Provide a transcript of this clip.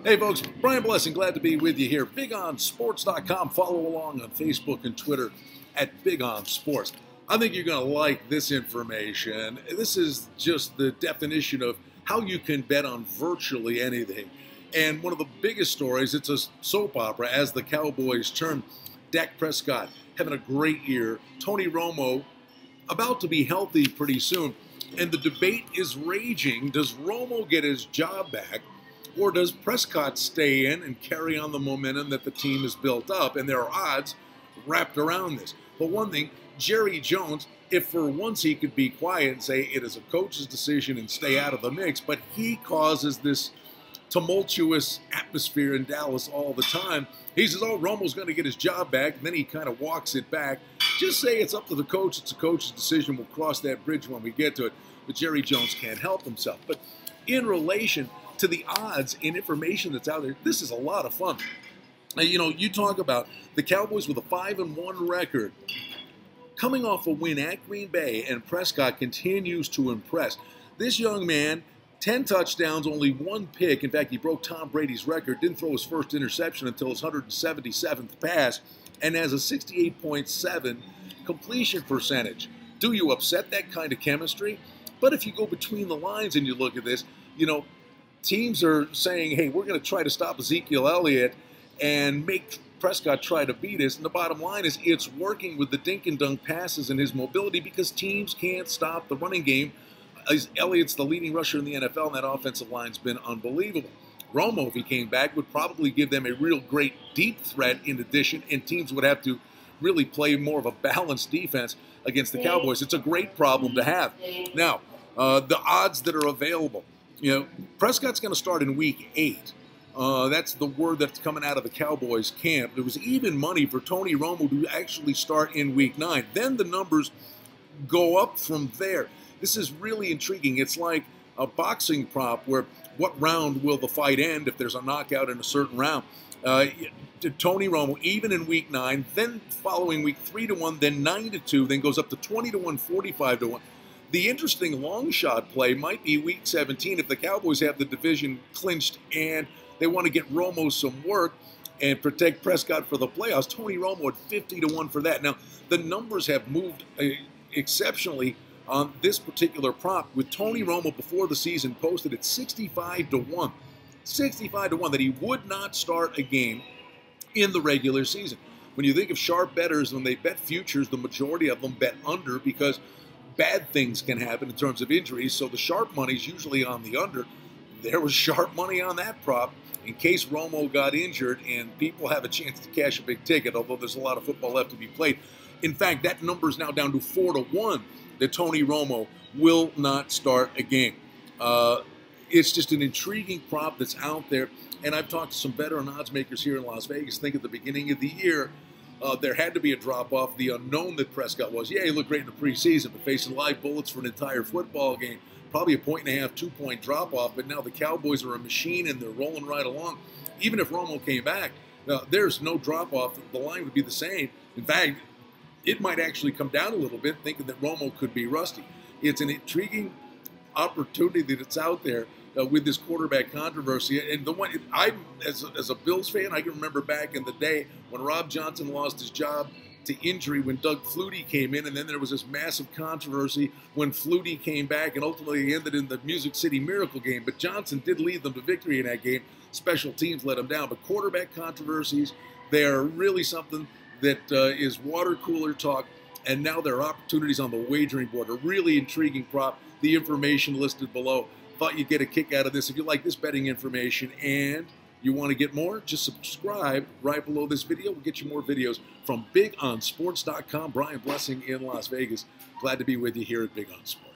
Hey folks, Brian Blessing, glad to be with you here. BigOnSports.com. Follow along on Facebook and Twitter at BigOnSports. I think you're going to like this information. This is just the definition of how you can bet on virtually anything. And one of the biggest stories, it's a soap opera, as the Cowboys term. Dak Prescott having a great year. Tony Romo about to be healthy pretty soon. And the debate is raging. Does Romo get his job back? Or does Prescott stay in and carry on the momentum that the team has built up? And there are odds wrapped around this. But one thing, Jerry Jones, if for once he could be quiet and say it is a coach's decision and stay out of the mix, but he causes this tumultuous atmosphere in Dallas all the time. He says, oh, Romo's going to get his job back. And then he kind of walks it back. Just say it's up to the coach. It's a coach's decision. We'll cross that bridge when we get to it. But Jerry Jones can't help himself. But in relation to the odds and information that's out there, this is a lot of fun. You know, you talk about the Cowboys with a 5-1 record, coming off a win at Green Bay, and Prescott continues to impress. This young man, 10 touchdowns, only one pick. In fact, he broke Tom Brady's record, didn't throw his first interception until his 177th pass, and has a 68.7 completion percentage. Do you upset that kind of chemistry? But if you go between the lines and you look at this, you know, teams are saying, hey, we're going to try to stop Ezekiel Elliott and make Prescott try to beat us. And the bottom line is it's working with the dink and dunk passes and his mobility because teams can't stop the running game. Elliott's the leading rusher in the NFL, and that offensive line's been unbelievable. Romo, if he came back, would probably give them a real great deep threat in addition, and teams would have to really play more of a balanced defense against the Cowboys. It's a great problem to have. Now, the odds that are available. You know, Prescott's going to start in Week 8. That's the word that's coming out of the Cowboys camp. There was even money for Tony Romo to actually start in Week 9. Then the numbers go up from there. This is really intriguing. It's like a boxing prop where what round will the fight end if there's a knockout in a certain round. Tony Romo, even in Week 9, then following week 3-1, then 9-2, then goes up to 20-1, 45-1. The interesting long shot play might be Week 17 if the Cowboys have the division clinched and they want to get Romo some work and protect Prescott for the playoffs. Tony Romo at 50-1 for that. Now, the numbers have moved exceptionally on this particular prop, with Tony Romo before the season posted at 65-1. 65-1 that he would not start a game in the regular season. When you think of sharp bettors, when they bet futures, the majority of them bet under because bad things can happen in terms of injuries. So the sharp money is usually on the under. There was sharp money on that prop in case Romo got injured and people have a chance to cash a big ticket, although there's a lot of football left to be played. In fact, that number is now down to 4-1 that Tony Romo will not start a game. It's just an intriguing prop that's out there. And I've talked to some veteran odds makers here in Las Vegas. I think at the beginning of the year, there had to be a drop-off. The unknown that Prescott was. Yeah, he looked great in the preseason, but facing live bullets for an entire football game, probably a 1.5, 2-point drop-off. But now the Cowboys are a machine, and they're rolling right along. Even if Romo came back, there's no drop-off. The line would be the same. In fact, it might actually come down a little bit, thinking that Romo could be rusty. It's an intriguing opportunity that's out there with this quarterback controversy. And the one, as a Bills fan, I can remember back in the day when Rob Johnson lost his job to injury when Doug Flutie came in, and then there was this massive controversy when Flutie came back and ultimately ended in the Music City Miracle game. But Johnson did lead them to victory in that game. Special teams let them down. But quarterback controversies, they are really something that is water cooler talk, and now there are opportunities on the wagering board. A really intriguing prop. The information listed below. Thought you'd get a kick out of this. If you like this betting information and you want to get more, just subscribe right below this video. We'll get you more videos from BigOnSports.com. Brian Blessing in Las Vegas. Glad to be with you here at Big On Sports.